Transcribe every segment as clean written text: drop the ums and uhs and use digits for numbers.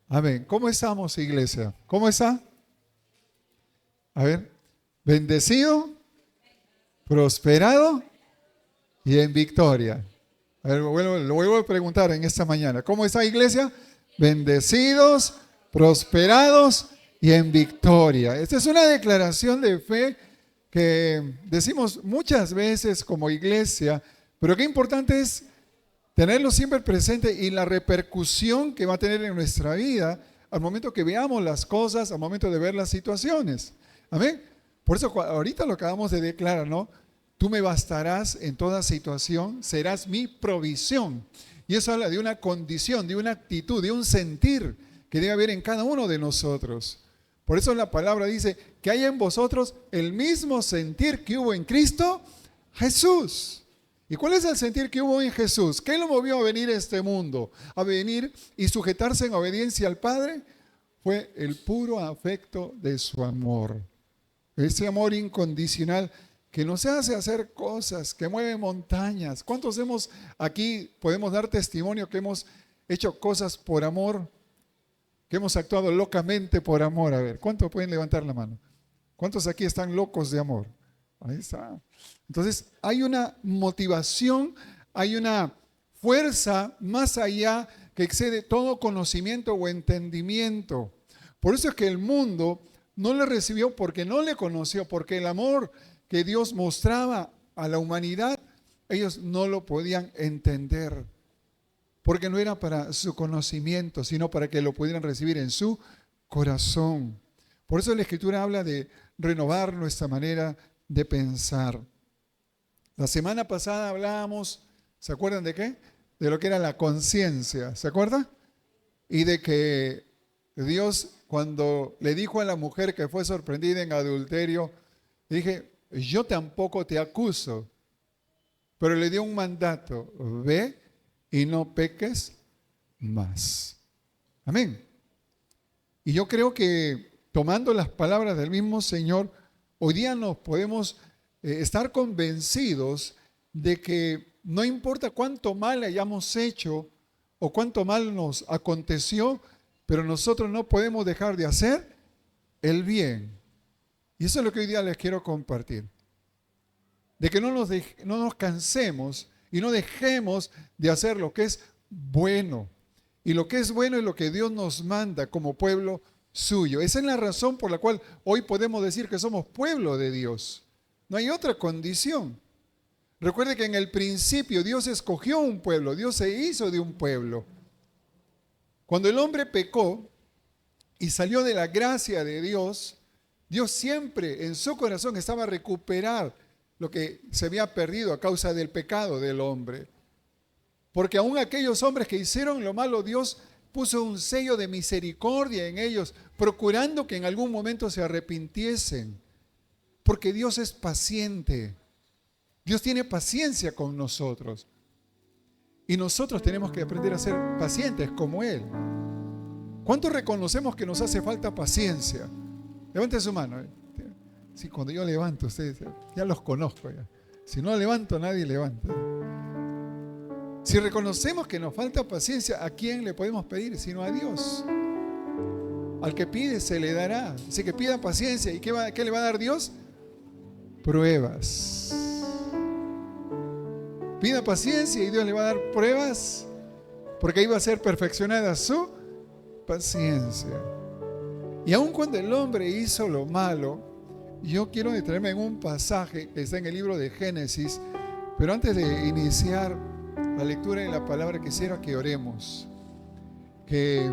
Amén. ¿Cómo estamos, iglesia? ¿Cómo está? A ver, bendecido, prosperado y en victoria. A ver, lo vuelvo a preguntar en esta mañana. ¿Cómo está, iglesia? Bendecidos, prosperados y en victoria. Esta es una declaración de fe que decimos muchas veces como iglesia, pero qué importante es tenerlo siempre presente y la repercusión que va a tener en nuestra vida al momento que veamos las cosas, al momento de ver las situaciones. Amén. Por eso ahorita lo acabamos de declarar, ¿no? Tú me bastarás en toda situación, serás mi provisión. Y eso habla de una condición, de una actitud, de un sentir que debe haber en cada uno de nosotros. Por eso la palabra dice que hay en vosotros el mismo sentir que hubo en Cristo Jesús. ¿Y cuál es el sentir que hubo en Jesús? ¿Qué lo movió a venir a este mundo? A venir y sujetarse en obediencia al Padre. Fue el puro afecto de su amor. Ese amor incondicional que nos hace hacer cosas, que mueve montañas. ¿Cuántos aquí podemos dar testimonio que hemos hecho cosas por amor? Que hemos actuado locamente por amor. A ver, ¿cuántos pueden levantar la mano? ¿Cuántos aquí están locos de amor? Ahí está. Entonces, hay una motivación, hay una fuerza más allá que excede todo conocimiento o entendimiento. Por eso es que el mundo no le recibió porque no le conoció, porque el amor que Dios mostraba a la humanidad, ellos no lo podían entender, porque no era para su conocimiento, sino para que lo pudieran recibir en su corazón. Por eso la Escritura habla de renovar nuestra manera de pensar. La semana pasada hablábamos, ¿se acuerdan de qué? De lo que era la conciencia, ¿se acuerdan? Y de que Dios, cuando le dijo a la mujer que fue sorprendida en adulterio, dije, yo tampoco te acuso, pero le dio un mandato, ve y no peques más. Amén. Y yo creo que tomando las palabras del mismo Señor, hoy día nos podemos estar convencidos de que no importa cuánto mal hayamos hecho o cuánto mal nos aconteció, pero nosotros no podemos dejar de hacer el bien. Y eso es lo que hoy día les quiero compartir. De que no nos cansemos y no dejemos de hacer lo que es bueno. Y lo que es bueno es lo que Dios nos manda como pueblo suyo. Esa es la razón por la cual hoy podemos decir que somos pueblo de Dios. No hay otra condición. Recuerde que en el principio Dios escogió un pueblo, Dios se hizo de un pueblo. Cuando el hombre pecó y salió de la gracia de Dios, Dios siempre en su corazón estaba a recuperar lo que se había perdido a causa del pecado del hombre. Porque aún aquellos hombres que hicieron lo malo, Dios puso un sello de misericordia en ellos, procurando que en algún momento se arrepintiesen. Porque Dios es paciente. Dios tiene paciencia con nosotros. Y nosotros tenemos que aprender a ser pacientes como Él. ¿Cuántos reconocemos que nos hace falta paciencia? Levanten su mano. Sí, cuando yo levanto, ustedes ya los conozco. Ya. Si no levanto, nadie levanta. Si reconocemos que nos falta paciencia, ¿a quién le podemos pedir? Sino a Dios. Al que pide se le dará. Así que pida paciencia. ¿Y qué le va a dar Dios? Pruebas. Pida paciencia y Dios le va a dar pruebas, porque ahí va a ser perfeccionada su paciencia. Y aun cuando el hombre hizo lo malo, yo quiero detenerme en un pasaje que está en el libro de Génesis, pero antes de iniciar la lectura de la palabra quisiera que oremos, que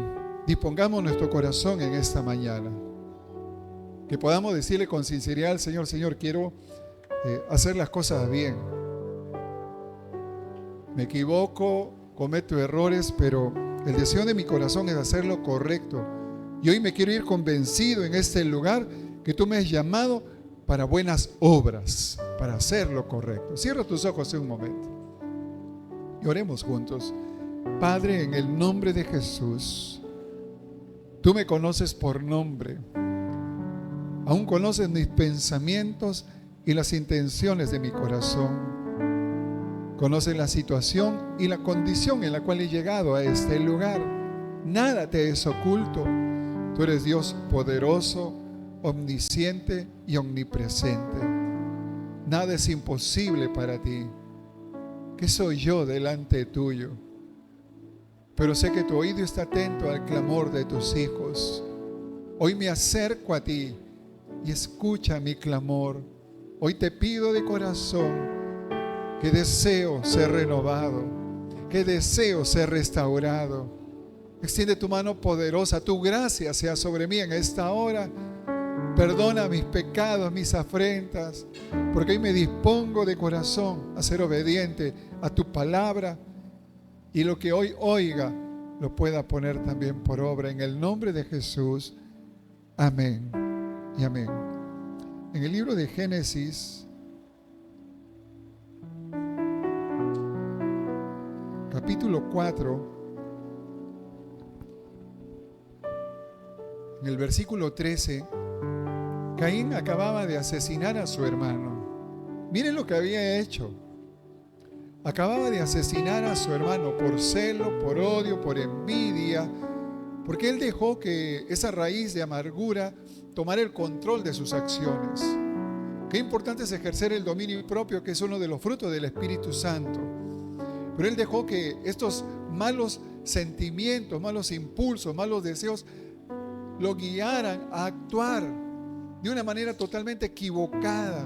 dispongamos nuestro corazón en esta mañana, que podamos decirle con sinceridad al Señor: Señor, quiero hacer las cosas bien. Me equivoco, cometo errores, pero el deseo de mi corazón es hacer lo correcto. Y hoy me quiero ir convencido en este lugar que tú me has llamado para buenas obras, para hacer lo correcto. Cierra tus ojos un momento y oremos juntos. Padre, en el nombre de Jesús, tú me conoces por nombre. Aún conoces mis pensamientos y las intenciones de mi corazón. Conoces la situación y la condición en la cual he llegado a este lugar. Nada te es oculto. Tú eres Dios poderoso, omnisciente y omnipresente. Nada es imposible para ti. ¿Qué soy yo delante tuyo? Pero sé que tu oído está atento al clamor de tus hijos. Hoy me acerco a ti y escucha mi clamor. Hoy te pido de corazón que deseo ser renovado, que deseo ser restaurado. Extiende tu mano poderosa, tu gracia sea sobre mí en esta hora. Perdona mis pecados, mis afrentas, porque hoy me dispongo de corazón a ser obediente a tu palabra, y lo que hoy oiga lo pueda poner también por obra en el nombre de Jesús. Amén y amén. En el libro de Génesis, capítulo 4, en el versículo 13, Caín acababa de asesinar a su hermano. Miren lo que había hecho. Acababa de asesinar a su hermano por celo, por odio, por envidia, porque él dejó que esa raíz de amargura tomara el control de sus acciones. Qué importante es ejercer el dominio propio, que es uno de los frutos del Espíritu Santo. Pero él dejó que estos malos sentimientos, malos impulsos, malos deseos lo guiaran a actuar de una manera totalmente equivocada,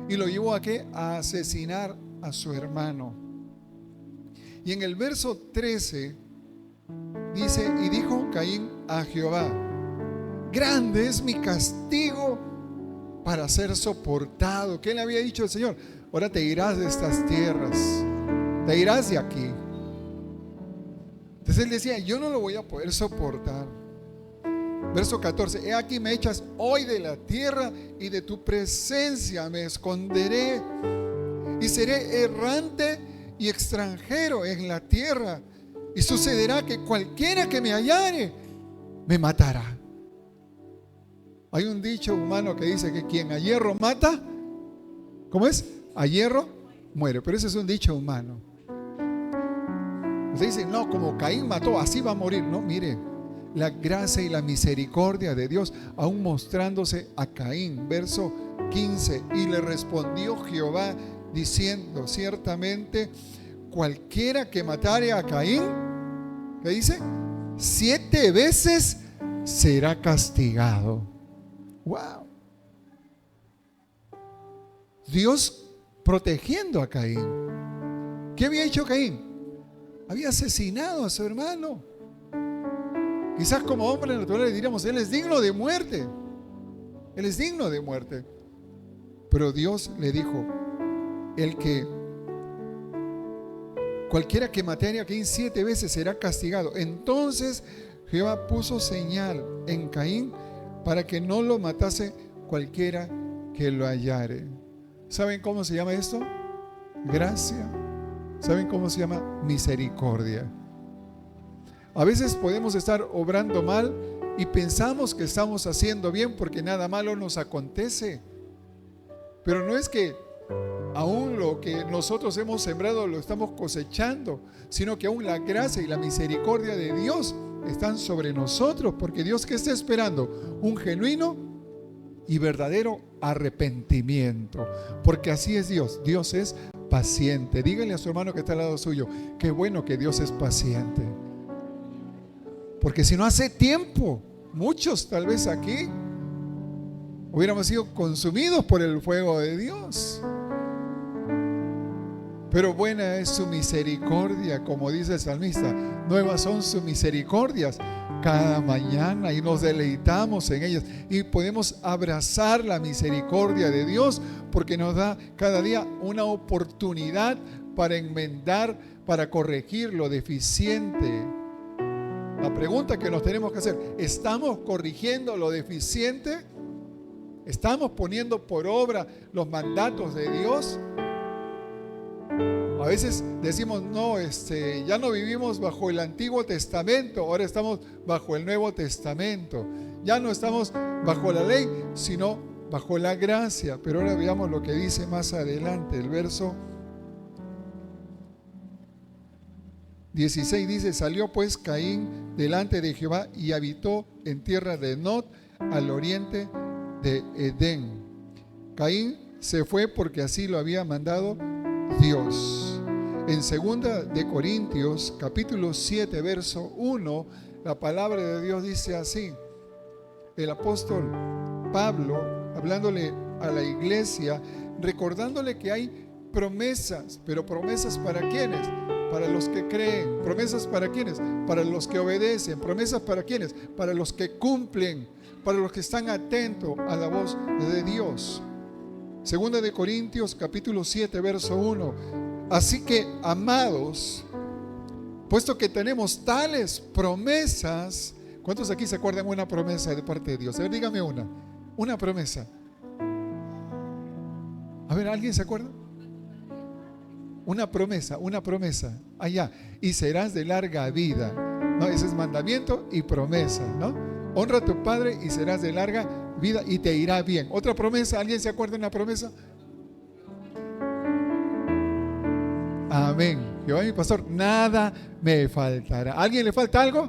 y lo llevó a ¿qué? A asesinar a su hermano. Y en el verso 13 dice: y dijo Caín a Jehová: grande es mi castigo para ser soportado. ¿Qué le había dicho el Señor? Ahora te irás de estas tierras, te irás de aquí. Entonces él decía: yo no lo voy a poder soportar. Verso 14: he aquí me echas hoy de la tierra, y de tu presencia me esconderé, y seré errante y extranjero en la tierra, y sucederá que cualquiera que me hallare me matará. Hay un dicho humano que dice que quien a hierro mata, ¿cómo es? A hierro muere. Pero ese es un dicho humano. Usted dice: no, como Caín mató, así va a morir. No, mire, la gracia y la misericordia de Dios aún mostrándose a Caín. Verso 15: y le respondió Jehová diciendo: ciertamente cualquiera que matare a Caín, ¿qué dice? 7 veces será castigado. Wow. Dios protegiendo a Caín. ¿Qué había hecho Caín? Había asesinado a su hermano. Quizás como hombre natural le diríamos: él es digno de muerte. Él es digno de muerte. Pero Dios le dijo: el que cualquiera que mate a Caín 7 veces será castigado. Entonces Jehová puso señal en Caín para que no lo matase cualquiera que lo hallare. ¿Saben cómo se llama esto? Gracia. ¿Saben cómo se llama? Misericordia. A veces podemos estar obrando mal y pensamos que estamos haciendo bien porque nada malo nos acontece. Pero no es que aún lo que nosotros hemos sembrado lo estamos cosechando, sino que aún la gracia y la misericordia de Dios están sobre nosotros, porque Dios, ¿qué está esperando? Un genuino y verdadero arrepentimiento, porque así es Dios. Dios es paciente. Dígale a su hermano que está al lado suyo: qué bueno que Dios es paciente, porque si no, hace tiempo muchos tal vez aquí hubiéramos sido consumidos por el fuego de Dios. Pero buena es su misericordia, como dice el salmista: nuevas son sus misericordias cada mañana, y nos deleitamos en ellas. Y podemos abrazar la misericordia de Dios, porque nos da cada día una oportunidad para enmendar, para corregir lo deficiente. La pregunta que nos tenemos que hacer: ¿estamos corrigiendo lo deficiente? ¿Estamos poniendo por obra los mandatos de Dios? A veces decimos: no, ya no vivimos bajo el Antiguo Testamento, ahora estamos bajo el Nuevo Testamento. Ya no estamos bajo la ley, sino bajo la gracia. Pero ahora veamos lo que dice más adelante, el verso 16 dice: salió pues Caín delante de Jehová y habitó en tierra de Nod, al oriente de Edén. Caín se fue porque así lo había mandado Dios. En 2 de Corintios capítulo 7 verso 1, la palabra de Dios dice así. El apóstol Pablo, hablándole a la iglesia, recordándole que hay promesas, pero promesas ¿para quiénes? Para los que creen. ¿Promesas para quiénes? Para los que obedecen. ¿Promesas para quiénes? Para los que cumplen, para los que están atentos a la voz de Dios. 2 de Corintios capítulo 7 verso 1. Así que, amados, puesto que tenemos tales promesas, ¿cuántos aquí se acuerdan una promesa de parte de Dios? A ver, dígame una promesa. A ver, ¿alguien se acuerda? Una promesa. Allá. Y serás de larga vida. No, ese es mandamiento y promesa, ¿no? Honra a tu padre y serás de larga vida y te irá bien. Otra promesa, ¿alguien se acuerda de una promesa? Amén. Jehová mi pastor, nada me faltará. ¿A alguien le falta algo?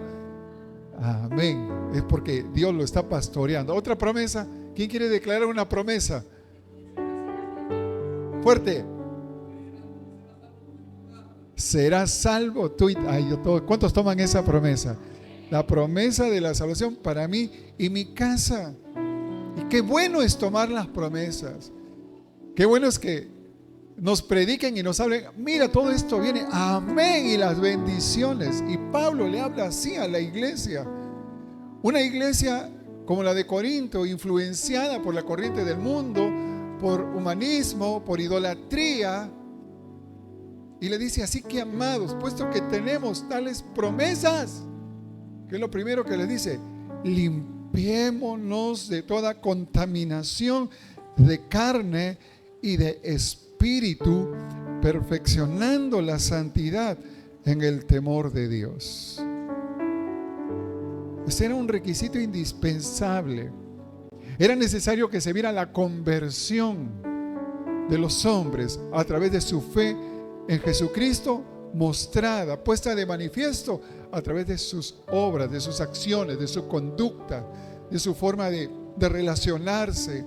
Amén. Es porque Dios lo está pastoreando. Otra promesa. ¿Quién quiere declarar una promesa? Fuerte. Serás salvo tú y yo. ¿Cuántos toman esa promesa? La promesa de la salvación para mí y mi casa. Y qué bueno es tomar las promesas. Qué bueno es que nos prediquen y nos hablen. Mira, todo esto viene. Amén. Y las bendiciones. Y Pablo le habla así a la iglesia. Una iglesia como la de Corinto, influenciada por la corriente del mundo, por humanismo, por idolatría. Y le dice: así que, amados, puesto que tenemos tales promesas, que es lo primero que les dice, limpiémonos de toda contaminación de carne y de espíritu, perfeccionando la santidad en el temor de Dios. Ese era un requisito indispensable. Era necesario que se viera la conversión de los hombres a través de su fe en Jesucristo, mostrada, puesta de manifiesto a través de sus obras, de sus acciones, de su conducta, de su forma de relacionarse.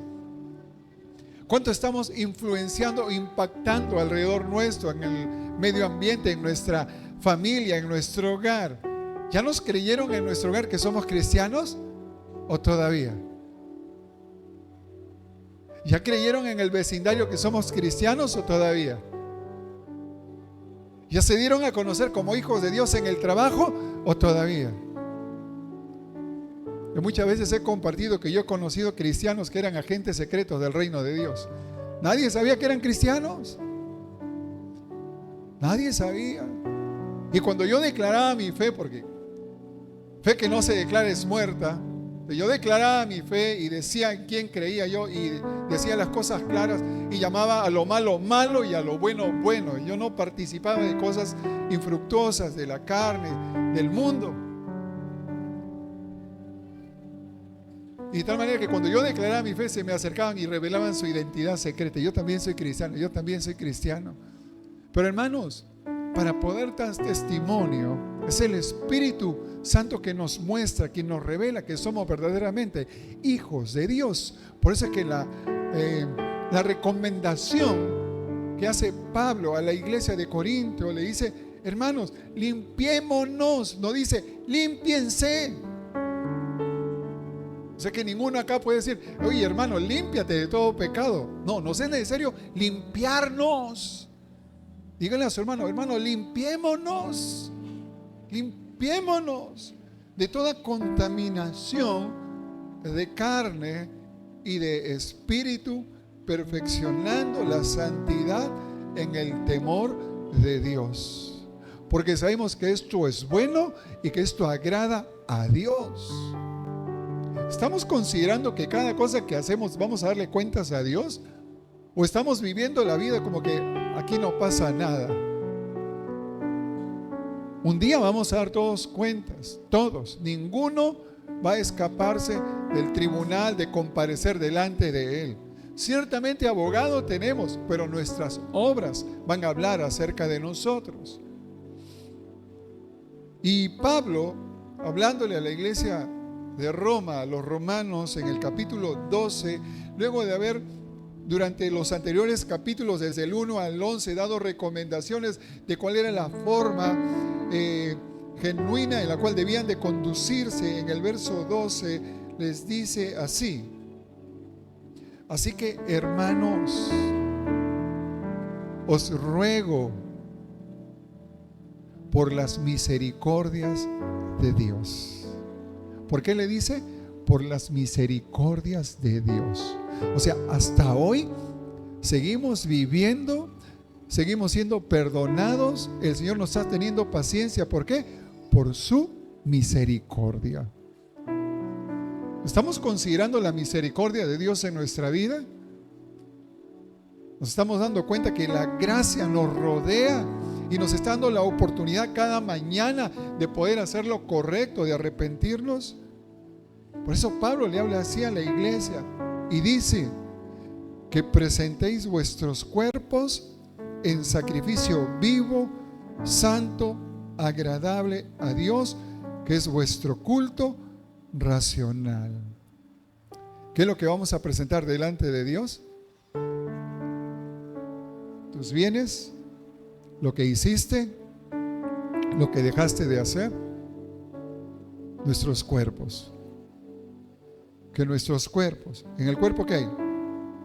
¿Cuánto estamos influenciando, impactando alrededor nuestro, en el medio ambiente, en nuestra familia, en nuestro hogar? ¿Ya nos creyeron en nuestro hogar que somos cristianos o todavía? ¿Ya creyeron en el vecindario que somos cristianos o todavía? ¿Ya se dieron a conocer como hijos de Dios en el trabajo o todavía? Yo muchas veces he compartido que yo he conocido cristianos que eran agentes secretos del reino de Dios. Nadie sabía que eran cristianos. Nadie sabía. Y cuando yo declaraba mi fe, porque fe que no se declara es muerta, yo declaraba mi fe y decía en quién creía yo y decía las cosas claras y llamaba a lo malo malo y a lo bueno bueno. Yo no participaba de cosas infructuosas de la carne, del mundo. Y de tal manera que cuando yo declaraba mi fe se me acercaban y revelaban su identidad secreta. Yo también soy cristiano, yo también soy cristiano. Pero hermanos, para poder dar testimonio, es el Espíritu Santo que nos muestra, que nos revela que somos verdaderamente hijos de Dios. Por eso es que la recomendación que hace Pablo a la iglesia de Corinto le dice: hermanos, limpiémonos. No dice límpiense. O sea que ninguno acá puede decir: oye, hermano, límpiate de todo pecado. No, nos es necesario limpiarnos. Díganle a su hermano: hermano, limpiémonos. Limpiémonos de toda contaminación de carne y de espíritu, perfeccionando la santidad en el temor de Dios. Porque sabemos que esto es bueno y que esto agrada a Dios. ¿Estamos considerando que cada cosa que hacemos vamos a darle cuentas a Dios? ¿O estamos viviendo la vida como que aquí no pasa nada? Un día vamos a dar todos cuentas, todos. Ninguno va a escaparse del tribunal de comparecer delante de Él. Ciertamente abogado tenemos, pero nuestras obras van a hablar acerca de nosotros. Y Pablo, hablándole a la iglesia de Roma, a los romanos, en el capítulo 12, luego de haber durante los anteriores capítulos, desde el 1 al 11, dado recomendaciones de cuál era la forma genuina en la cual debían de conducirse, en el verso 12 les dice así: así que, hermanos, os ruego por las misericordias de Dios. ¿Por qué le dice? Por las misericordias de Dios. O sea, hasta hoy seguimos viviendo, seguimos siendo perdonados. El Señor nos está teniendo paciencia. ¿Por qué? Por su misericordia. ¿Estamos considerando la misericordia de Dios en nuestra vida? Nos estamos dando cuenta que la gracia nos rodea y nos está dando la oportunidad cada mañana de poder hacer lo correcto, de arrepentirnos. Por eso Pablo le habla así a la iglesia y dice que presentéis vuestros cuerpos en sacrificio vivo, santo, agradable a Dios, que es vuestro culto racional. ¿Qué es lo que vamos a presentar delante de Dios? Tus bienes, lo que hiciste, lo que dejaste de hacer, nuestros cuerpos. Que nuestros cuerpos, ¿en el cuerpo qué hay?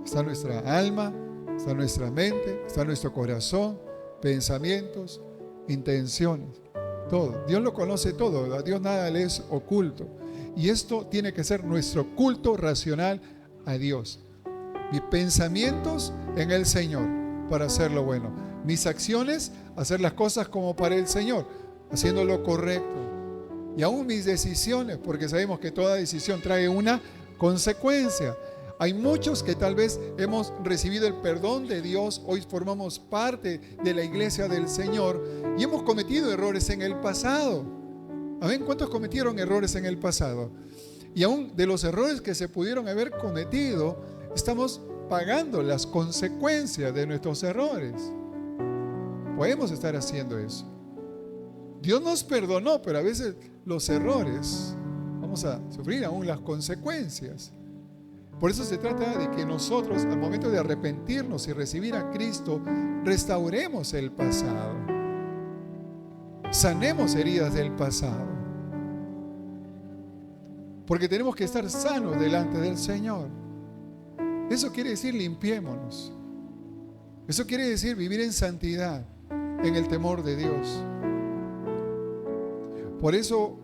Está nuestra alma, está nuestra mente, está nuestro corazón, pensamientos, intenciones, todo. Dios lo conoce todo, a Dios nada le es oculto. Y esto tiene que ser nuestro culto racional a Dios. Mis pensamientos en el Señor para hacer lo bueno. Mis acciones, hacer las cosas como para el Señor, haciendo lo correcto. Y aún mis decisiones, porque sabemos que toda decisión trae una consecuencia. Hay muchos que tal vez hemos recibido el perdón de Dios, hoy formamos parte de la iglesia del Señor y hemos cometido errores en el pasado. ¿Amén? ¿Cuántos cometieron errores en el pasado? Y aún de los errores que se pudieron haber cometido, estamos pagando las consecuencias de nuestros errores. Podemos estar haciendo eso. Dios nos perdonó, pero a veces los errores vamos a sufrir aún las consecuencias. Por eso se trata de que nosotros, al momento de arrepentirnos y recibir a Cristo, restauremos el pasado, sanemos heridas del pasado, porque tenemos que estar sanos delante del Señor. Eso quiere decir limpiémonos. Eso quiere decir vivir en santidad, en el temor de Dios. Por eso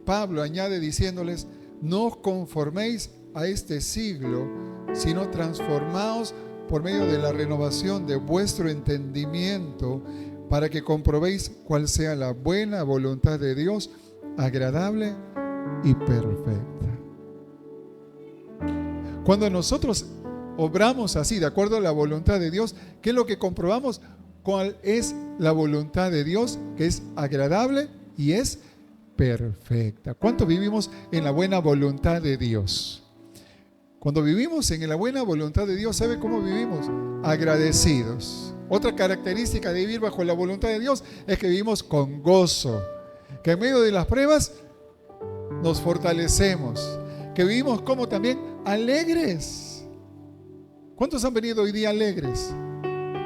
Pablo añade diciéndoles: no os conforméis a este siglo, sino transformaos por medio de la renovación de vuestro entendimiento, para que comprobéis cuál sea la buena voluntad de Dios, agradable y perfecta. Cuando nosotros obramos así, de acuerdo a la voluntad de Dios, ¿qué es lo que comprobamos? ¿Cuál es la voluntad de Dios? Que es agradable y es perfecta. ¿Cuánto vivimos en la buena voluntad de Dios? Cuando vivimos en la buena voluntad de Dios, ¿sabe cómo vivimos? Agradecidos. Otra característica de vivir bajo la voluntad de Dios es que vivimos con gozo, que en medio de las pruebas nos fortalecemos, que vivimos como también alegres. ¿Cuántos han venido hoy día alegres?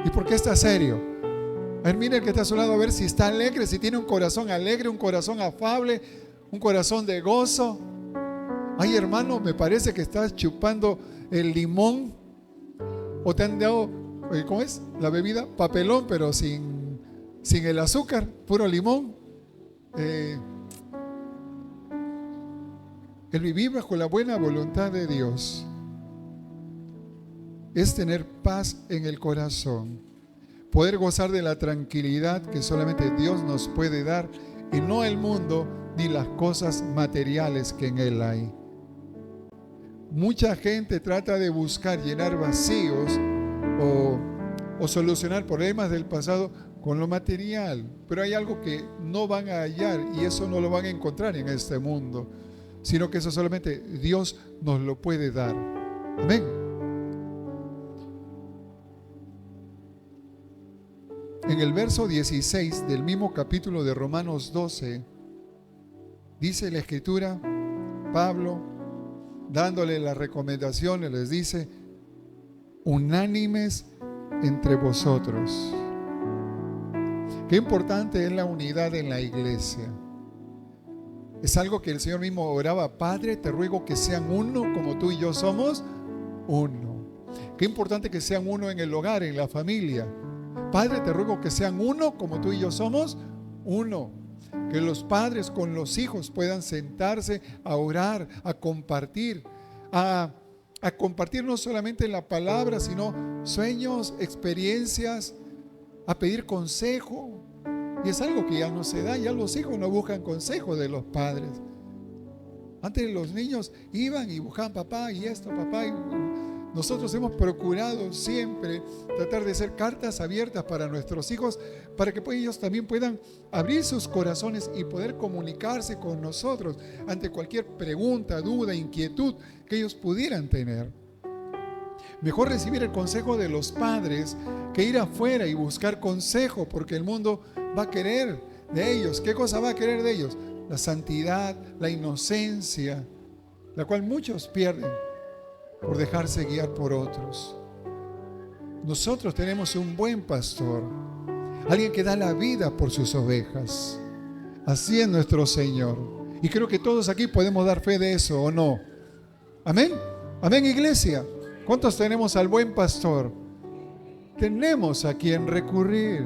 ¿Y por qué está serio? A ver, mire el que está a su lado, a ver si está alegre, si tiene un corazón alegre, un corazón afable, un corazón de gozo. Ay, hermano, me parece que estás chupando el limón, o te han dado, ¿cómo es? La bebida, papelón, pero sin el azúcar, puro limón. El vivir bajo la buena voluntad de Dios es tener paz en el corazón, poder gozar de la tranquilidad que solamente Dios nos puede dar y no el mundo ni las cosas materiales que en él hay. Mucha gente trata de buscar llenar vacíos o solucionar problemas del pasado con lo material, pero hay algo que no van a hallar y eso no lo van a encontrar en este mundo, sino que eso solamente Dios nos lo puede dar. Amén. En el verso 16 del mismo capítulo de Romanos 12 Dice la Escritura, Pablo, dándole las recomendaciones, les dice: unánimes entre vosotros. Qué importante es la unidad en la iglesia. Es algo que el Señor mismo oraba: Padre, te ruego que sean uno como tú y yo somos uno. Qué importante que sean uno en el hogar, en la familia. Padre, te ruego que sean uno como tú y yo somos uno. Que los padres con los hijos puedan sentarse a orar, a compartir no solamente la palabra, sino sueños, experiencias, a pedir consejo. Y es algo que ya no se da, ya los hijos no buscan consejo de los padres. Antes los niños iban y buscaban: papá, y esto, papá. Y nosotros hemos procurado siempre tratar de hacer cartas abiertas para nuestros hijos, para que ellos también puedan abrir sus corazones y poder comunicarse con nosotros ante cualquier pregunta, duda, inquietud que ellos pudieran tener. Mejor recibir el consejo de los padres que ir afuera y buscar consejo, porque el mundo va a querer de ellos. ¿Qué cosa va a querer de ellos? La santidad, la inocencia, la cual muchos pierden por dejarse guiar por otros. Nosotros tenemos un buen pastor, alguien que da la vida por sus ovejas. Así es nuestro Señor. Y creo que todos aquí podemos dar fe de eso, ¿o no? Amén. Amén, iglesia. ¿Cuántos tenemos al buen pastor? Tenemos a quien recurrir.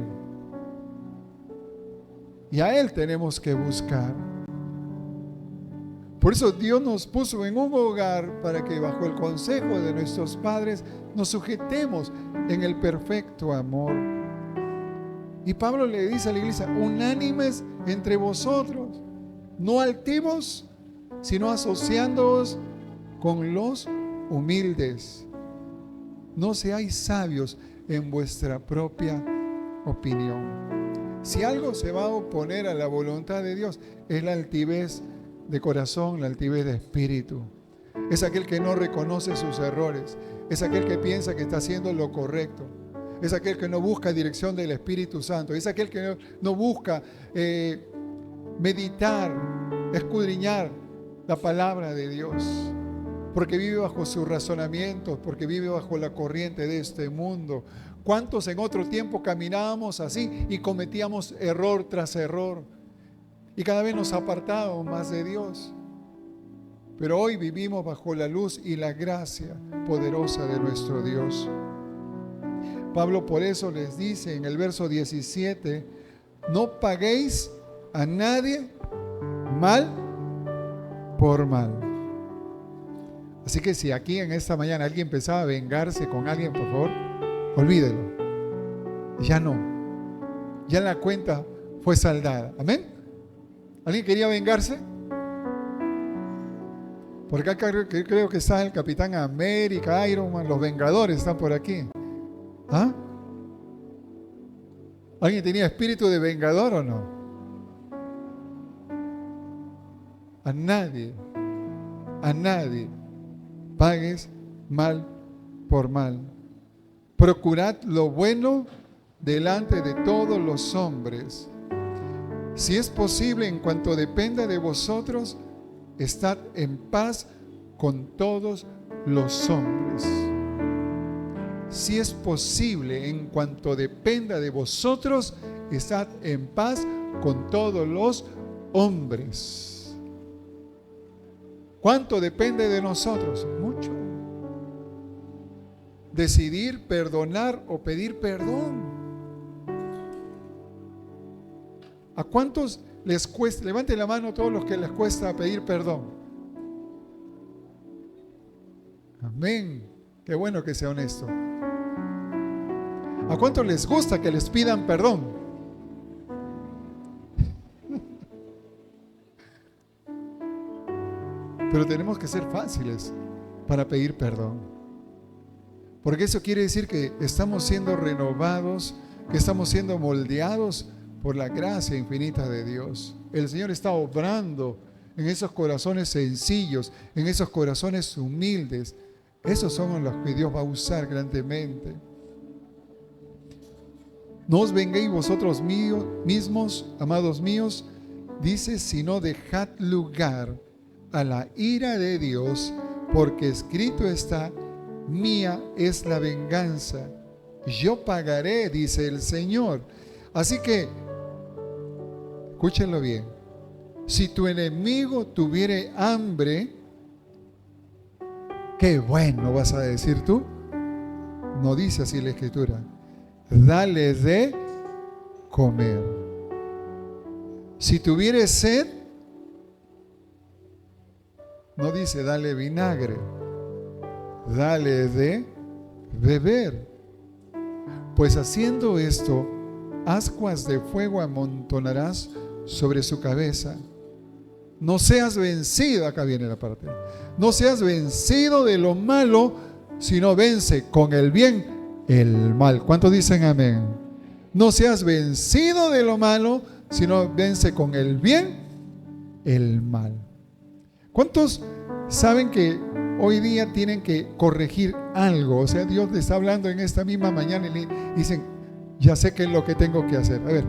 Y a Él tenemos que buscar. Por eso Dios nos puso en un hogar para que bajo el consejo de nuestros padres nos sujetemos en el perfecto amor. Y Pablo le dice a la iglesia: unánimes entre vosotros, no altivos, sino asociándoos con los humildes. No seáis sabios en vuestra propia opinión. Si algo se va a oponer a la voluntad de Dios, es la altivez de corazón, la altivez de espíritu. Es aquel que no reconoce sus errores, es aquel que piensa que está haciendo lo correcto, es aquel que no busca dirección del Espíritu Santo, es aquel que no busca meditar, escudriñar la palabra de Dios, porque vive bajo sus razonamientos, porque vive bajo la corriente de este mundo. ¿Cuántos en otro tiempo caminábamos así y cometíamos error tras error? Y cada vez nos apartábamos más de Dios. Pero hoy vivimos bajo la luz y la gracia poderosa de nuestro Dios. Pablo por eso les dice en el verso 17: no paguéis a nadie mal por mal. Así que si aquí en esta mañana alguien pensaba vengarse con alguien, por favor, olvídelo. Ya no. Ya la cuenta fue saldada. Amén. ¿Alguien quería vengarse? Porque acá creo que está el Capitán América, Iron Man, los Vengadores están por aquí. ¿Ah? ¿Alguien tenía espíritu de vengador o no? A nadie pagues mal por mal. Procurad lo bueno delante de todos los hombres. Si es posible, en cuanto dependa de vosotros, estad en paz con todos los hombres. Si es posible, en cuanto dependa de vosotros, estad en paz con todos los hombres. ¿Cuánto depende de nosotros? Mucho. Decidir perdonar o pedir perdón. ¿A cuántos les cuesta? Levanten la mano todos los que les cuesta pedir perdón. Amén. Qué bueno que sea honesto. ¿A cuántos les gusta que les pidan perdón? Pero tenemos que ser fáciles para pedir perdón. Porque eso quiere decir que estamos siendo renovados, que estamos siendo moldeados por la gracia infinita de Dios. El Señor está obrando en esos corazones sencillos, en esos corazones humildes. Esos son los que Dios va a usar grandemente. No os venguéis vosotros mismos, amados míos, Dice, sino dejad lugar a la ira de Dios, porque escrito está, mía es la venganza, yo pagaré, dice el Señor. Así que, escúchenlo bien, si tu enemigo tuviere hambre, qué bueno vas a decir tú. No dice así la Escritura, dale de comer. Si tuviere sed, no dice dale vinagre, dale de beber. Pues haciendo esto, ascuas de fuego amontonarás sobre su cabeza. No seas vencido, acá viene la parte, no seas vencido de lo malo, sino vence con el bien el mal. ¿Cuántos dicen amén? No seas vencido de lo malo, sino vence con el bien el mal. ¿Cuántos saben que hoy día tienen que corregir algo? O sea, Dios les está hablando en esta misma mañana y le dicen, ya sé qué es lo que tengo que hacer. A ver,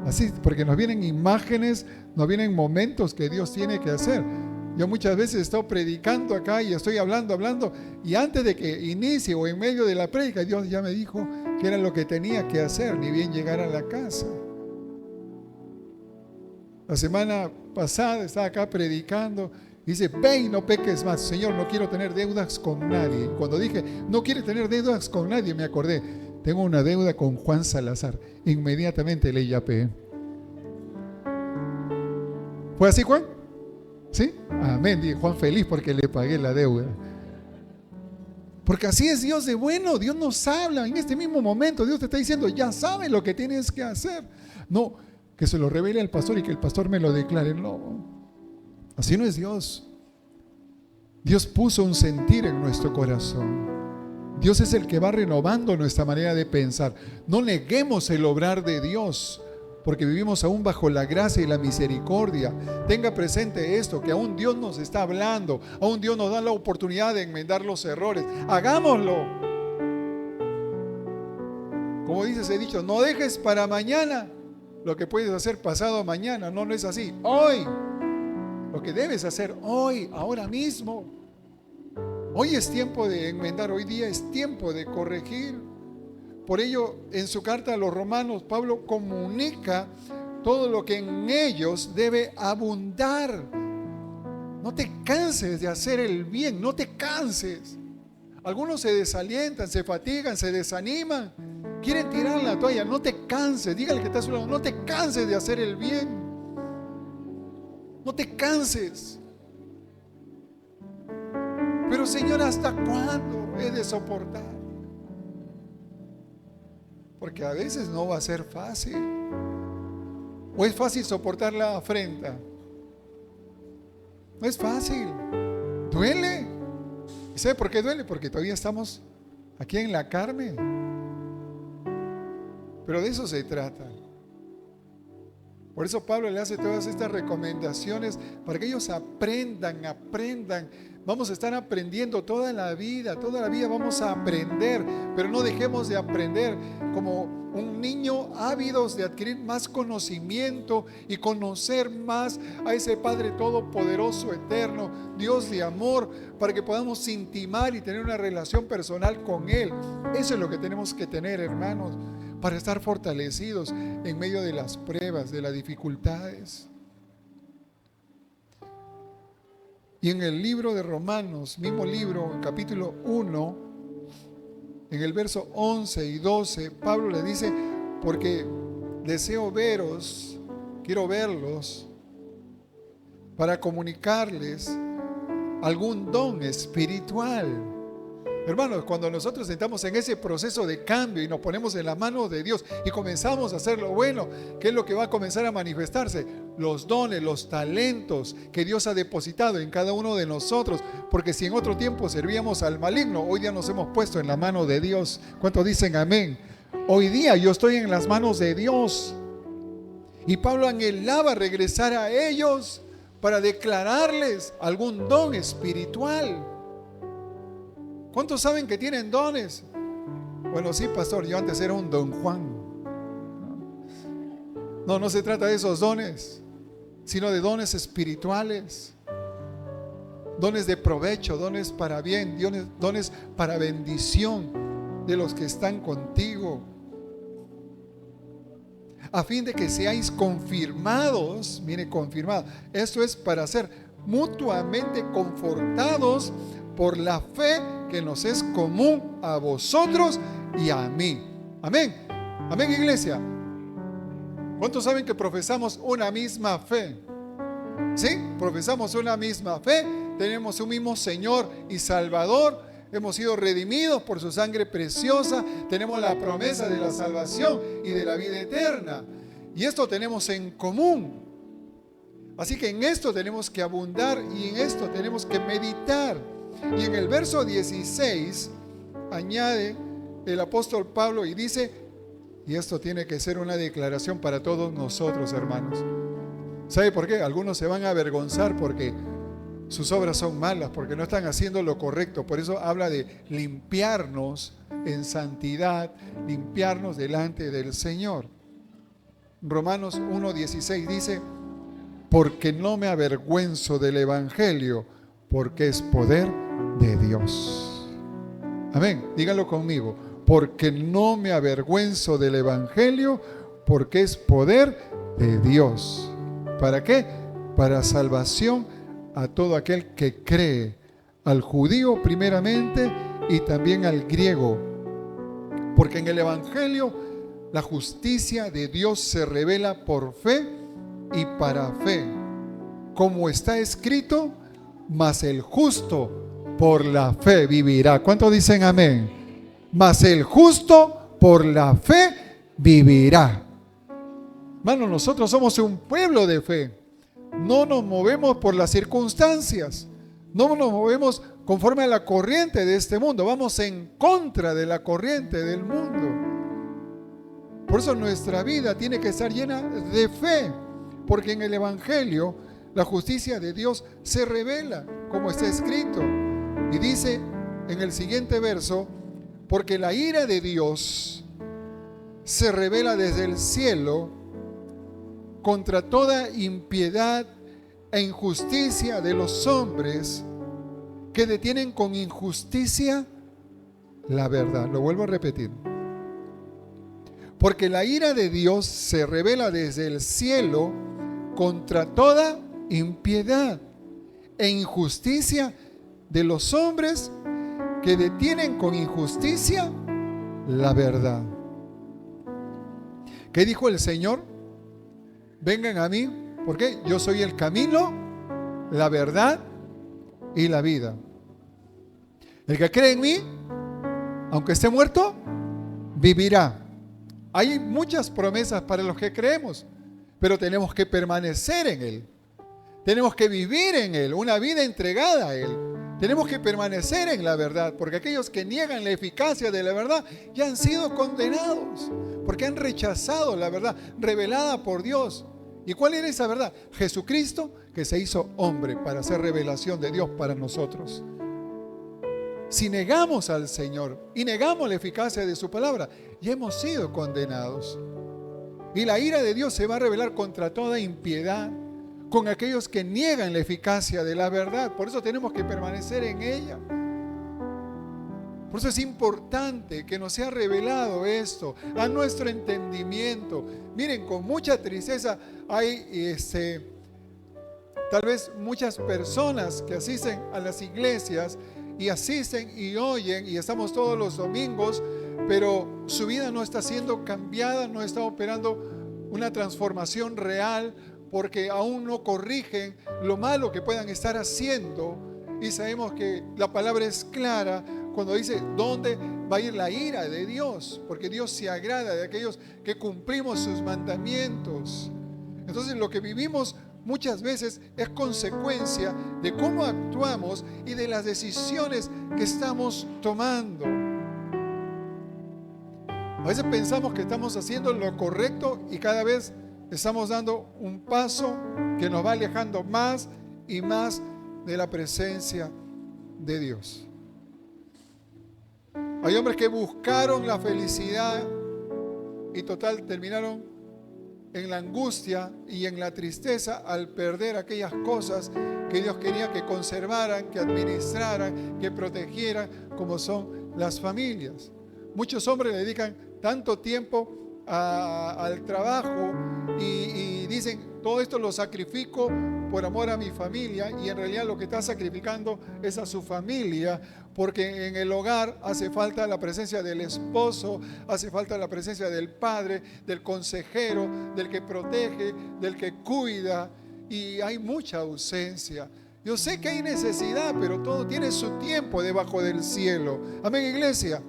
así, porque nos vienen imágenes, nos vienen momentos que Dios tiene que hacer. Yo muchas veces estoy predicando acá y estoy hablando, y antes de que inicie o en medio de la prédica, Dios ya me dijo que era lo que tenía que hacer, ni bien llegar a la casa. La semana pasada estaba acá predicando, dice, ve y no peques más. Señor, no quiero tener deudas con nadie. Cuando dije, no quiero tener deudas con nadie, me acordé, tengo una deuda con Juan Salazar. Inmediatamente le yapé. ¿Fue así, Juan? ¿Sí? Amén. Dije, Juan feliz porque le pagué la deuda. Porque así es Dios de bueno. Dios nos habla en este mismo momento. Dios te está diciendo, ya sabes lo que tienes que hacer. No, que se lo revele al pastor y que el pastor me lo declare. No, así no es Dios. Dios puso un sentir en nuestro corazón. Dios es el que va renovando nuestra manera de pensar. No neguemos el obrar de Dios, porque vivimos aún bajo la gracia y la misericordia. Tenga presente esto, que aún Dios nos está hablando, aún Dios nos da la oportunidad de enmendar los errores. Hagámoslo. Como dice ese dicho, no dejes para mañana lo que puedes hacer pasado mañana. No, no es así. Hoy, lo que debes hacer hoy, ahora mismo. Hoy es tiempo de enmendar, hoy día es tiempo de corregir. Por ello, en su carta a los romanos, Pablo comunica todo lo que en ellos debe abundar. No te canses de hacer el bien, no te canses. Algunos se desalientan, se fatigan, se desaniman, quieren tirar la toalla. No te canses, dígale que está a su lado, no te canses de hacer el bien. No te canses. Pero Señor, ¿hasta cuándo he de soportar? Porque a veces no va a ser fácil. ¿O es fácil soportar la afrenta? No es fácil. Duele. ¿Y sabe por qué duele? Porque todavía estamos aquí en la carne. Pero de eso se trata. Por eso Pablo le hace todas estas recomendaciones para que ellos aprendan. Vamos a estar aprendiendo toda la vida vamos a aprender, pero no dejemos de aprender como un niño ávidos de adquirir más conocimiento y conocer más a ese Padre Todopoderoso, eterno, Dios de amor, para que podamos intimar y tener una relación personal con Él. Eso es lo que tenemos que tener, hermanos, para estar fortalecidos en medio de las pruebas, de las dificultades. Y en el libro de Romanos, mismo libro, en capítulo 1, en el verso 11 y 12, Pablo le dice, porque deseo veros, quiero verlos, para comunicarles algún don espiritual. Hermanos, cuando nosotros estamos en ese proceso de cambio y nos ponemos en las manos de Dios y comenzamos a hacer lo bueno, ¿qué es lo que va a comenzar a manifestarse? Los dones, los talentos que Dios ha depositado en cada uno de nosotros. Porque si en otro tiempo servíamos al maligno, hoy día nos hemos puesto en la mano de Dios. ¿Cuántos dicen amén? Hoy día yo estoy en las manos de Dios. Y Pablo anhelaba regresar a ellos para declararles algún don espiritual. ¿Cuántos saben que tienen dones? Bueno, sí, pastor, yo antes era un don Juan. No se trata de esos dones. sino de dones espirituales, dones de provecho, dones para bien, dones para bendición de los que están contigo, a fin de que seáis confirmados. Mire, confirmados. Esto es para ser mutuamente confortados por la fe que nos es común a vosotros y a mí. Amén. Amén, iglesia. ¿Cuántos saben que profesamos una misma fe? ¿Sí? Profesamos una misma fe. Tenemos un mismo Señor y Salvador. Hemos sido redimidos por su sangre preciosa. Tenemos la promesa de la salvación y de la vida eterna. Y esto tenemos en común. Así que en esto tenemos que abundar y en esto tenemos que meditar. Y en el verso 16 añade el apóstol Pablo y dice, y esto tiene que ser una declaración para todos nosotros, hermanos. ¿Sabe por qué? Algunos se van a avergonzar porque sus obras son malas, porque no están haciendo lo correcto. Por eso habla de limpiarnos en santidad, limpiarnos delante del Señor. Romanos 1:16 dice, porque no me avergüenzo del Evangelio, porque es poder de Dios. Amén, díganlo conmigo. Porque no me avergüenzo del Evangelio, porque es poder de Dios. ¿Para qué? Para salvación a todo aquel que cree, al judío primeramente y también al griego. Porque en el Evangelio la justicia de Dios se revela por fe y para fe. Como está escrito, mas el justo por la fe vivirá. ¿Cuántos dicen amén? Mas el justo por la fe vivirá. Hermano, nosotros somos un pueblo de fe. No nos movemos por las circunstancias. No nos movemos conforme a la corriente de este mundo. Vamos en contra de la corriente del mundo. Por eso nuestra vida tiene que estar llena de fe. Porque en el Evangelio la justicia de Dios se revela, como está escrito. Y dice en el siguiente verso, porque la ira de Dios se revela desde el cielo contra toda impiedad e injusticia de los hombres que detienen con injusticia la verdad. Lo vuelvo a repetir. Porque la ira de Dios se revela desde el cielo contra toda impiedad e injusticia de los hombres que detienen con injusticia la verdad. ¿Qué dijo el Señor? Vengan a mí, porque yo soy el camino, la verdad y la vida. El que cree en mí, aunque esté muerto, vivirá. Hay muchas promesas para los que creemos, pero tenemos que permanecer en Él. Tenemos que vivir en Él, una vida entregada a Él. Tenemos que permanecer en la verdad, porque aquellos que niegan la eficacia de la verdad ya han sido condenados, porque han rechazado la verdad revelada por Dios. ¿Y cuál era esa verdad? Jesucristo, que se hizo hombre para hacer revelación de Dios para nosotros. Si negamos al Señor y negamos la eficacia de su palabra, ya hemos sido condenados. Y la ira de Dios se va a revelar contra toda impiedad, con aquellos que niegan la eficacia de la verdad. Por eso tenemos que permanecer en ella. Por eso es importante que nos sea revelado esto a nuestro entendimiento. Miren, con mucha tristeza hay tal vez muchas personas que asisten a las iglesias y asisten y oyen y estamos todos los domingos, pero su vida no está siendo cambiada, no está operando una transformación real, porque aún no corrigen lo malo que puedan estar haciendo. Y sabemos que la palabra es clara cuando dice dónde va a ir la ira de Dios, porque Dios se agrada de aquellos que cumplimos sus mandamientos. Entonces lo que vivimos muchas veces es consecuencia de cómo actuamos y de las decisiones que estamos tomando. A veces pensamos que estamos haciendo lo correcto y cada vez estamos dando un paso que nos va alejando más y más de la presencia de Dios. Hay hombres que buscaron la felicidad y total terminaron en la angustia y en la tristeza al perder aquellas cosas que Dios quería que conservaran, que administraran, que protegieran, como son las familias. Muchos hombres le dedican tanto tiempo al trabajo y dicen, todo esto lo sacrifico por amor a mi familia, y en realidad lo que está sacrificando es a su familia, porque en el hogar hace falta la presencia del esposo, hace falta la presencia del padre, del consejero, del que protege, del que cuida, y hay mucha ausencia. Yo sé que hay necesidad, pero todo tiene su tiempo debajo del cielo. Amén, iglesia.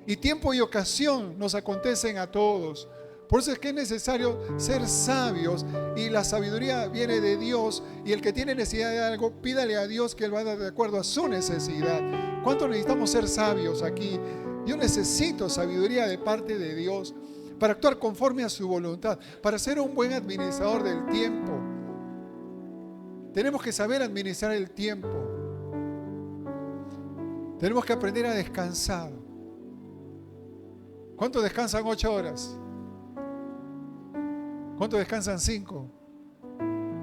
Y tiempo y ocasión nos acontecen a todos. Por eso es que es necesario ser sabios, y la sabiduría viene de Dios, y el que tiene necesidad de algo, pídale a Dios que Él va a dar de acuerdo a su necesidad. ¿Cuánto necesitamos ser sabios aquí? Yo necesito sabiduría de parte de Dios para actuar conforme a su voluntad, para ser un buen administrador del tiempo. Tenemos que saber administrar el tiempo. Tenemos que aprender a descansar. ¿Cuántos descansan 8 horas? ¿Cuántos descansan 5?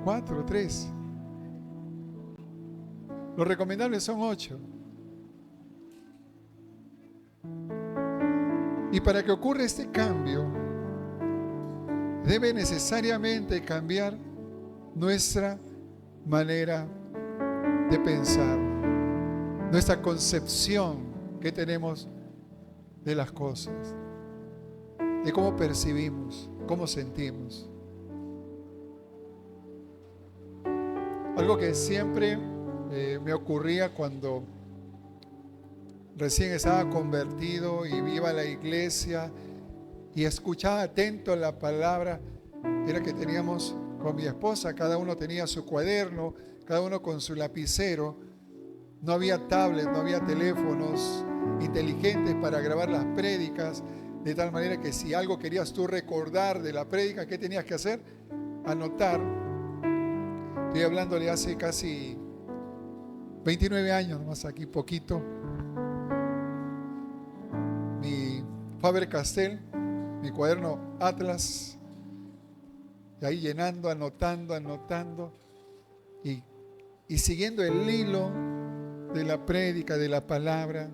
4, 3. Lo recomendable son 8. Y para que ocurra este cambio, debe necesariamente cambiar nuestra manera de pensar, nuestra concepción que tenemos de las cosas, de cómo percibimos, cómo sentimos. Algo que siempre me ocurría cuando recién estaba convertido y iba a la iglesia y escuchaba atento la palabra, era que teníamos con mi esposa, cada uno tenía su cuaderno, cada uno con su lapicero. No había tablet, no había teléfonos inteligentes para grabar las prédicas, de tal manera que si algo querías tú recordar de la prédica, ¿qué tenías que hacer? Anotar. Estoy hablándole hace casi 29 años, nomás aquí poquito. Mi Faber-Castell, mi cuaderno Atlas, y ahí llenando, anotando y siguiendo el hilo de la prédica, de la palabra,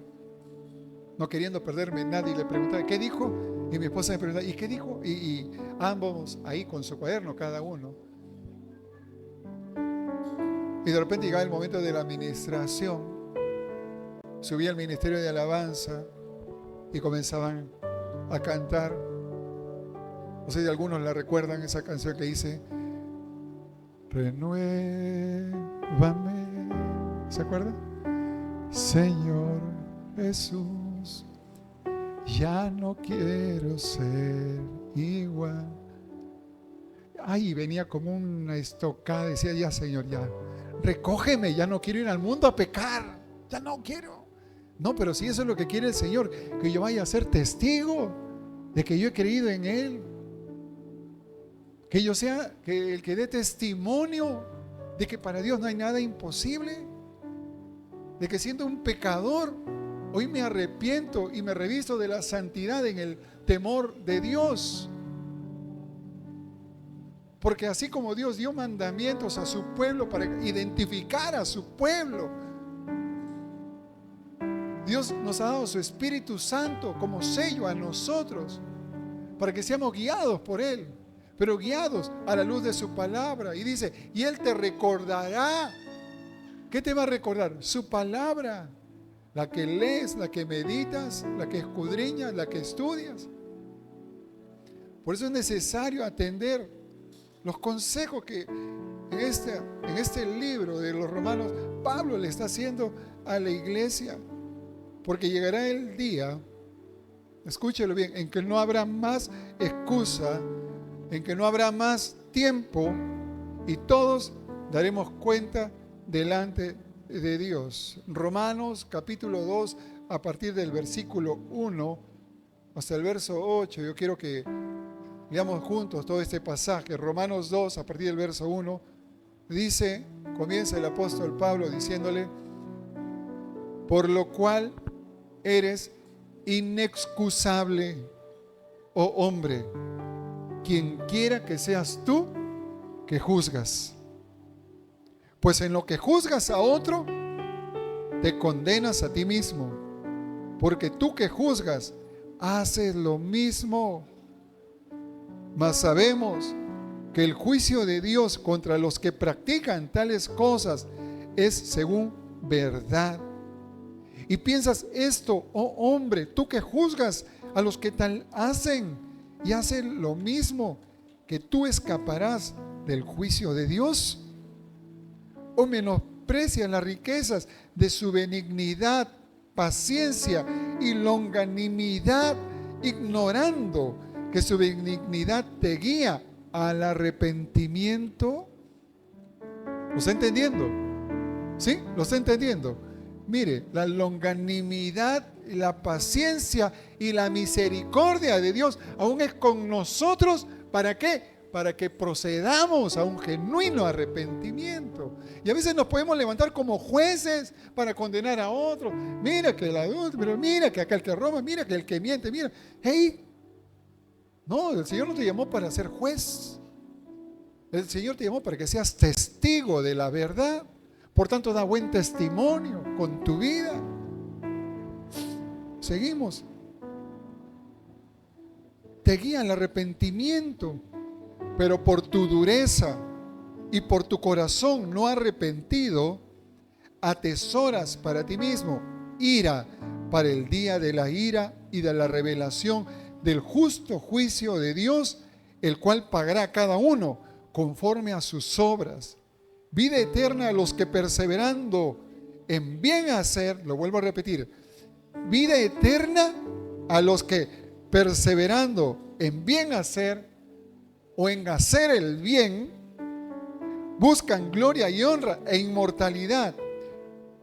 no queriendo perderme nada, y le preguntaba, ¿qué dijo? Y mi esposa me preguntaba, ¿y qué dijo? Y ambos ahí con su cuaderno, cada uno. Y de repente llegaba el momento de la administración, subía al ministerio de alabanza y comenzaban a cantar. No sé si algunos la recuerdan, esa canción que dice, renuévame, ¿se acuerdan? Señor Jesús, ya no quiero ser igual. Ay, venía como una estocada, decía, ya Señor, ya, recógeme, ya no quiero ir al mundo a pecar, ya no quiero. No, pero si eso es lo que quiere el Señor, que yo vaya a ser testigo de que yo he creído en Él, que yo sea que el que dé testimonio de que para Dios no hay nada imposible, de que siendo un pecador, hoy me arrepiento y me revisto de la santidad en el temor de Dios. Porque así como Dios dio mandamientos a su pueblo para identificar a su pueblo, Dios nos ha dado su Espíritu Santo como sello a nosotros, para que seamos guiados por Él, pero guiados a la luz de su palabra. Y dice, y Él te recordará. ¿Qué te va a recordar? Su palabra, la que lees, la que meditas, la que escudriñas, la que estudias. Por eso es necesario atender los consejos que en este libro de los Romanos Pablo le está haciendo a la iglesia, porque llegará el día, escúchelo bien, en que no habrá más excusa, en que no habrá más tiempo, y todos daremos cuenta delante de Dios. Romanos capítulo 2, a partir del versículo 1 hasta el verso 8, yo quiero que leamos juntos todo este pasaje. Romanos 2, a partir del verso 1, dice, comienza el apóstol Pablo diciéndole, por lo cual eres inexcusable, oh hombre, quien quiera que seas tú que juzgas. Pues en lo que juzgas a otro, te condenas a ti mismo, porque tú que juzgas, haces lo mismo. Mas sabemos que el juicio de Dios contra los que practican tales cosas es según verdad. Y piensas esto, oh hombre, tú que juzgas a los que tal hacen y hacen lo mismo, que tú escaparás del juicio de Dios. O menosprecias las riquezas de su benignidad, paciencia y longanimidad, ignorando que su benignidad te guía al arrepentimiento. ¿Lo está entendiendo? ¿Sí? ¿Lo está entendiendo? Mire, la longanimidad, la paciencia y la misericordia de Dios aún es con nosotros. ¿Para qué? Para que procedamos a un genuino arrepentimiento. Y a veces nos podemos levantar como jueces para condenar a otros. Mira que el adúltero, mira que aquel que roba, mira que el que miente, mira. ¡Hey! No, el Señor no te llamó para ser juez. El Señor te llamó para que seas testigo de la verdad. Por tanto, da buen testimonio con tu vida. Seguimos. Te guía al arrepentimiento, pero por tu dureza y por tu corazón no arrepentido, atesoras para ti mismo ira para el día de la ira y de la revelación del justo juicio de Dios, el cual pagará a cada uno conforme a sus obras. Vida eterna a los que perseverando en bien hacer, lo vuelvo a repetir, vida eterna a los que perseverando en bien hacer o en hacer el bien, buscan gloria y honra e inmortalidad,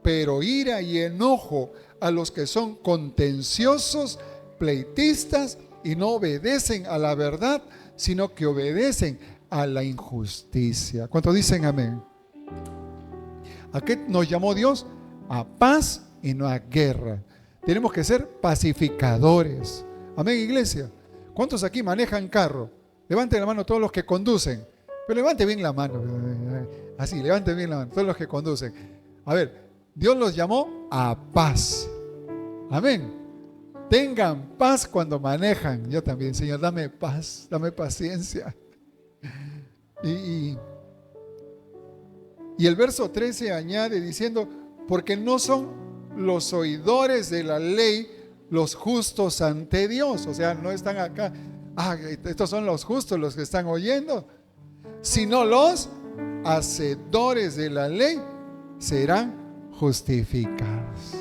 pero ira y enojo a los que son contenciosos, pleitistas y no obedecen a la verdad, sino que obedecen a la injusticia. ¿Cuántos dicen amén? ¿A qué nos llamó Dios? A paz y no a guerra. Tenemos que ser pacificadores. Amén, iglesia. ¿Cuántos aquí manejan carro? Levanten la mano todos los que conducen. Pero levante bien la mano. Así, levante bien la mano. Todos los que conducen. A ver, Dios los llamó a paz. Amén. Tengan paz cuando manejan. Yo también, Señor, dame paz, dame paciencia. Y el verso 13 añade diciendo, porque no son los oidores de la ley los justos ante Dios. O sea, no están acá, estos son los justos los que están oyendo, sino los hacedores de la ley serán justificados.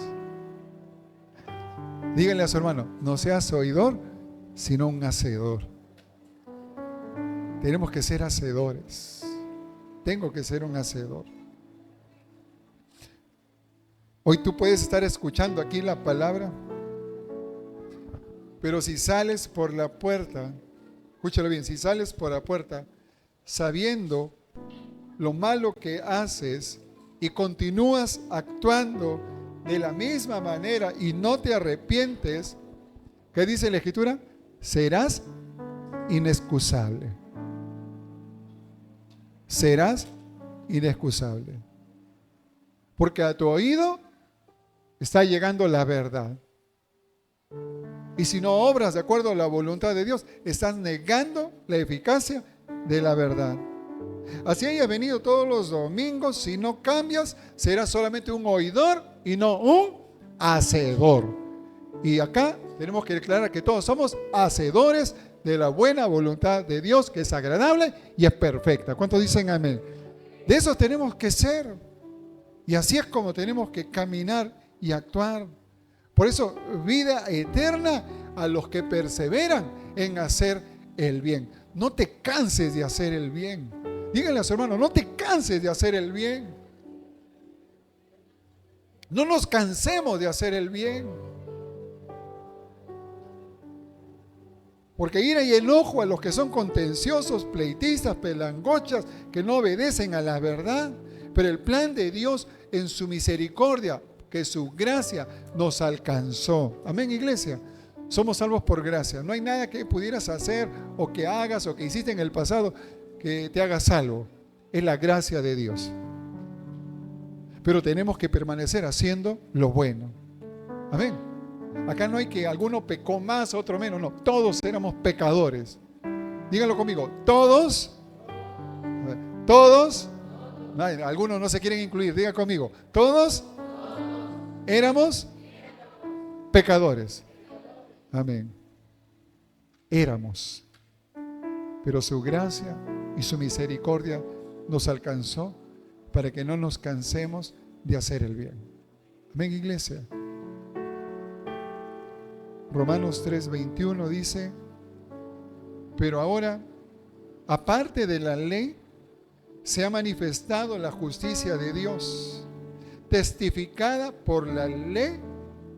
Díganle a su hermano, no seas oidor, sino un hacedor. Tenemos que ser hacedores. Tengo que ser un hacedor. Hoy tú puedes estar escuchando aquí la palabra, pero si sales por la puerta, escúchalo bien, si sales por la puerta sabiendo lo malo que haces y continúas actuando de la misma manera y no te arrepientes, ¿qué dice la Escritura? Serás inexcusable. Serás inexcusable. Porque a tu oído está llegando la verdad. Y si no obras de acuerdo a la voluntad de Dios, estás negando la eficacia de la verdad. Así hayas venido todos los domingos, si no cambias, serás solamente un oidor y no un hacedor. Y acá tenemos que declarar que todos somos hacedores de la buena voluntad de Dios, que es agradable y es perfecta. ¿Cuántos dicen amén? De esos tenemos que ser. Y así es como tenemos que caminar y actuar. Por eso, vida eterna a los que perseveran en hacer el bien. No te canses de hacer el bien. Díganle a su hermano, no te canses de hacer el bien. No nos cansemos de hacer el bien. Porque ira y enojo a los que son contenciosos, pleitistas, pelangochas, que no obedecen a la verdad. Pero el plan de Dios en su misericordia, que su gracia nos alcanzó. Amén, iglesia. Somos salvos por gracia. No hay nada que pudieras hacer o que hagas o que hiciste en el pasado que te haga salvo. Es la gracia de Dios. Pero tenemos que permanecer haciendo lo bueno. Amén. Acá no hay que alguno pecó más, otro menos. No, todos éramos pecadores. Díganlo conmigo. Todos. Algunos no se quieren incluir. Diga conmigo. Todos éramos pecadores. Amén. Éramos. Pero su gracia y su misericordia nos alcanzó para que no nos cansemos de hacer el bien. Amén, iglesia. Romanos 3:21 dice: pero ahora, aparte de la ley, se ha manifestado la justicia de Dios, testificada por la ley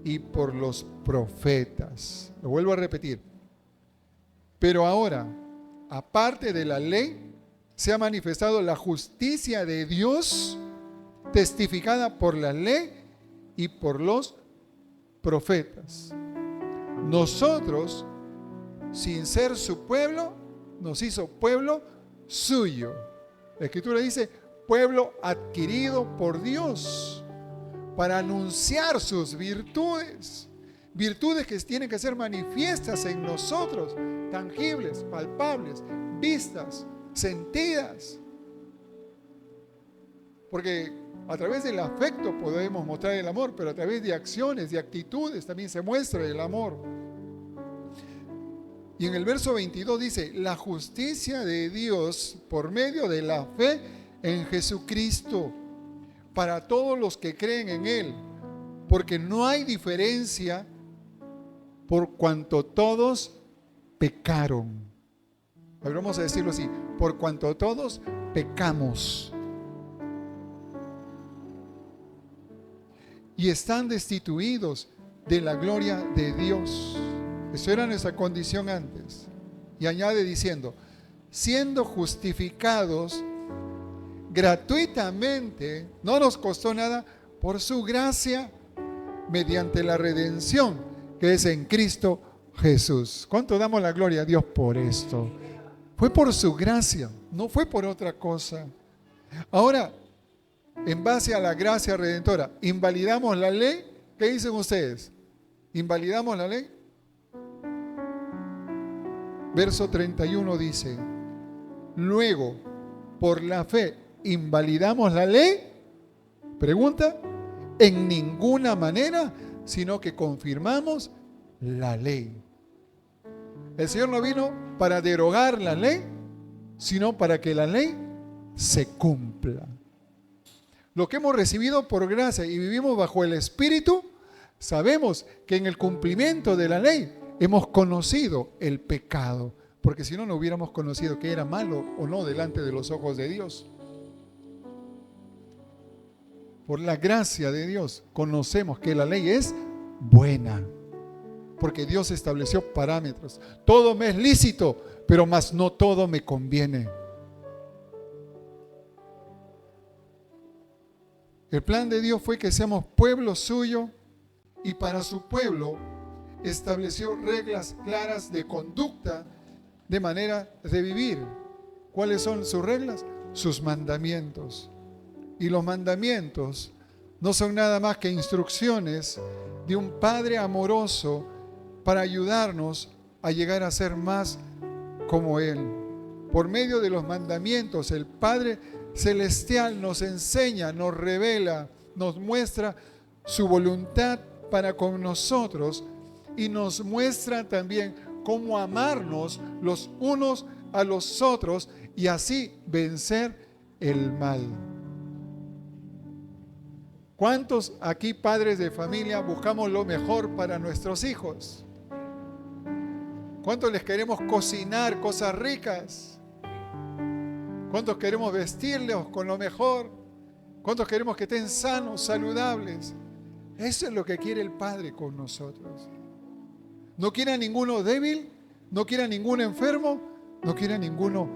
y por los profetas. Lo vuelvo a repetir. Pero ahora, aparte de la ley, se ha manifestado la justicia de Dios, testificada por la ley y por los profetas. Nosotros, sin ser su pueblo, nos hizo pueblo suyo. La Escritura dice, pueblo adquirido por Dios, para anunciar sus virtudes. Virtudes que tienen que ser manifiestas en nosotros, tangibles, palpables, vistas, sentidas. Porque a través del afecto podemos mostrar el amor, pero a través de acciones, de actitudes también se muestra el amor. Y en el verso 22 dice, la justicia de Dios por medio de la fe en Jesucristo, para todos los que creen en Él, porque no hay diferencia por cuanto todos pecaron. A ver, vamos a decirlo así, por cuanto todos pecamos y están destituidos de la gloria de Dios. Eso era nuestra condición antes. Y añade diciendo, siendo justificados gratuitamente, no nos costó nada, por su gracia, mediante la redención que es en Cristo Jesús. ¿Cuánto damos la gloria a Dios por esto? Fue por su gracia, no fue por otra cosa. Ahora, en base a la gracia redentora, ¿invalidamos la ley? ¿Qué dicen ustedes? ¿Invalidamos la ley? Verso 31 dice, luego, por la fe, ¿invalidamos la ley? Pregunta, en ninguna manera, sino que confirmamos la ley. El Señor no vino para derogar la ley, sino para que la ley se cumpla. Lo que hemos recibido por gracia y vivimos bajo el Espíritu, sabemos que en el cumplimiento de la ley hemos conocido el pecado, porque si no, no hubiéramos conocido que era malo o no delante de los ojos de Dios. Por la gracia de Dios conocemos que la ley es buena, porque Dios estableció parámetros. Todo me es lícito, pero más no todo me conviene. El plan de Dios fue que seamos pueblo suyo y para su pueblo estableció reglas claras de conducta, de manera de vivir. ¿Cuáles son sus reglas? Sus mandamientos. Y los mandamientos no son nada más que instrucciones de un Padre amoroso para ayudarnos a llegar a ser más como Él. Por medio de los mandamientos, el Padre Celestial nos enseña, nos revela, nos muestra su voluntad para con nosotros y nos muestra también cómo amarnos los unos a los otros y así vencer el mal. ¿Cuántos aquí, padres de familia, buscamos lo mejor para nuestros hijos? ¿Cuántos les queremos cocinar cosas ricas? ¿Cuántos queremos vestirlos con lo mejor? ¿Cuántos queremos que estén sanos, saludables? Eso es lo que quiere el Padre con nosotros. No quiere a ninguno débil, no quiere a ninguno enfermo, no quiere a ninguno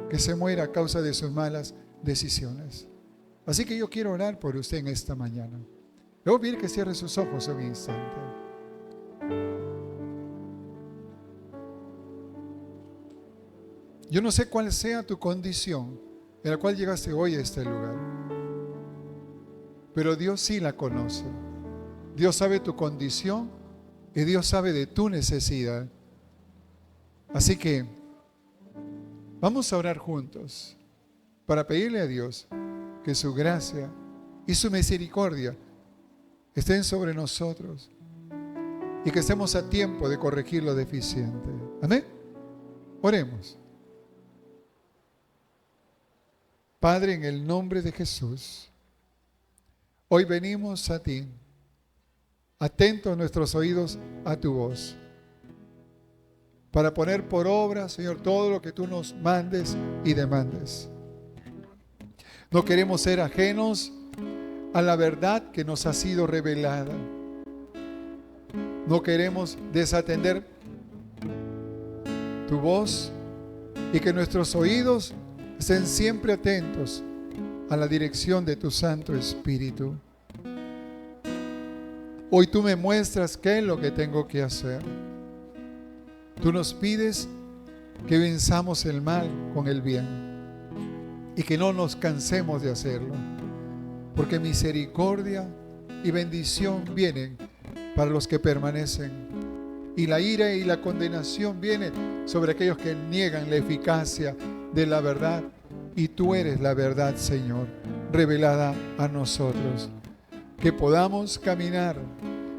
que se muera a causa de sus malas decisiones. Así que yo quiero orar por usted en esta mañana. Le voy a pedir que cierre sus ojos un instante. Yo no sé cuál sea tu condición en la cual llegaste hoy a este lugar, pero Dios sí la conoce. Dios sabe tu condición y Dios sabe de tu necesidad. Así que vamos a orar juntos para pedirle a Dios que su gracia y su misericordia estén sobre nosotros y que estemos a tiempo de corregir lo deficiente. Amén. Oremos. Padre, en el nombre de Jesús, hoy venimos a ti, atentos nuestros oídos a tu voz, para poner por obra, Señor, todo lo que tú nos mandes y demandes. No queremos ser ajenos a la verdad que nos ha sido revelada. No queremos desatender tu voz y que nuestros oídos estén siempre atentos a la dirección de tu Santo Espíritu. Hoy tú me muestras qué es lo que tengo que hacer. Tú nos pides que venzamos el mal con el bien y que no nos cansemos de hacerlo, porque misericordia y bendición vienen para los que permanecen, y la ira y la condenación vienen sobre aquellos que niegan la eficacia de la verdad, y tú eres la verdad, Señor, revelada a nosotros. Que podamos caminar,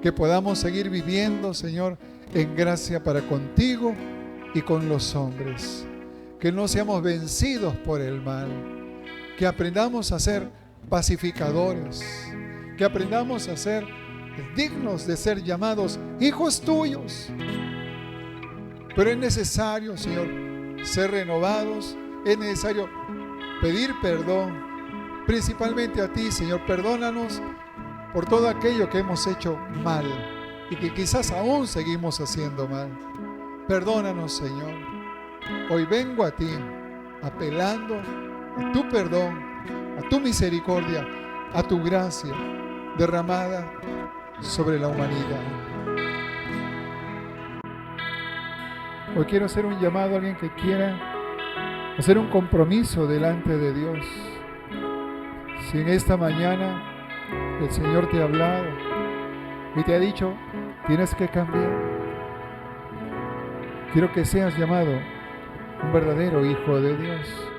que podamos seguir viviendo, Señor, en gracia para contigo y con los hombres. Que no seamos vencidos por el mal, que aprendamos a ser pacificadores, que aprendamos a ser dignos de ser llamados hijos tuyos. Pero es necesario, Señor, ser renovados, es necesario pedir perdón, principalmente a ti, Señor. Perdónanos por todo aquello que hemos hecho mal y que quizás aún seguimos haciendo mal. Perdónanos, Señor. Hoy vengo a ti apelando a tu perdón, a tu misericordia, a tu gracia derramada sobre la humanidad. Hoy quiero hacer un llamado a alguien que quiera hacer un compromiso delante de Dios. Si en esta mañana el Señor te ha hablado y te ha dicho, tienes que cambiar, quiero que seas llamado un verdadero hijo de Dios.